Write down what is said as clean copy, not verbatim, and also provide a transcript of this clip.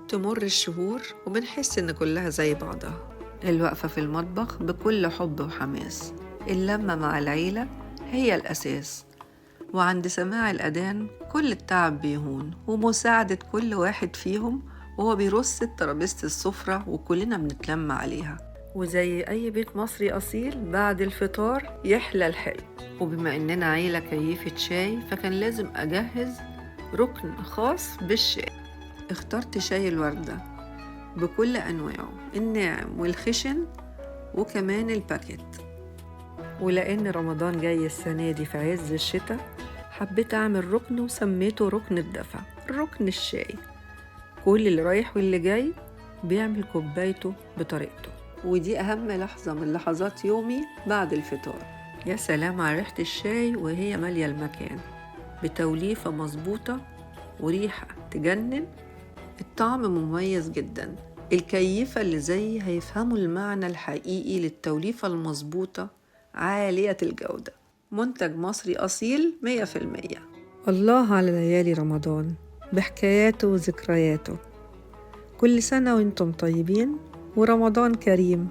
تمر الشهور وبنحس إن كلها زي بعضها. الوقفة في المطبخ بكل حب وحماس، اللمة مع العيلة هي الأساس، وعند سماع الأذان كل التعب بيهون، ومساعدة كل واحد فيهم وهو بيرص ترابيزة السفرة وكلنا بنتلم عليها. وزي أي بيت مصري أصيل بعد الفطار يحلى الحلو. وبما إننا عيلة كيفة شاي فكان لازم أجهز ركن خاص بالشاي. اخترت شاي الوردة بكل أنواعه، الناعم والخشن وكمان الباكيت. ولأن رمضان جاي السنة دي في عز الشتاء حبيت أعمل ركن وسميته ركن الدفا، ركن الشاي. كل اللي رايح واللي جاي بيعمل كوبايته بطريقته، ودي أهم لحظة من لحظات يومي بعد الفطار. يا سلام على ريحة الشاي وهي مالية المكان، بتوليفة مظبوطة وريحة تجنن. الطعم مميز جدا. الكيفة اللي زي هيفهموا المعنى الحقيقي للتوليفة المظبوطة عالية الجودة، منتج مصري أصيل 100%. الله على ليالي رمضان بحكاياته وذكرياته. كل سنة وانتم طيبين ورمضان كريم.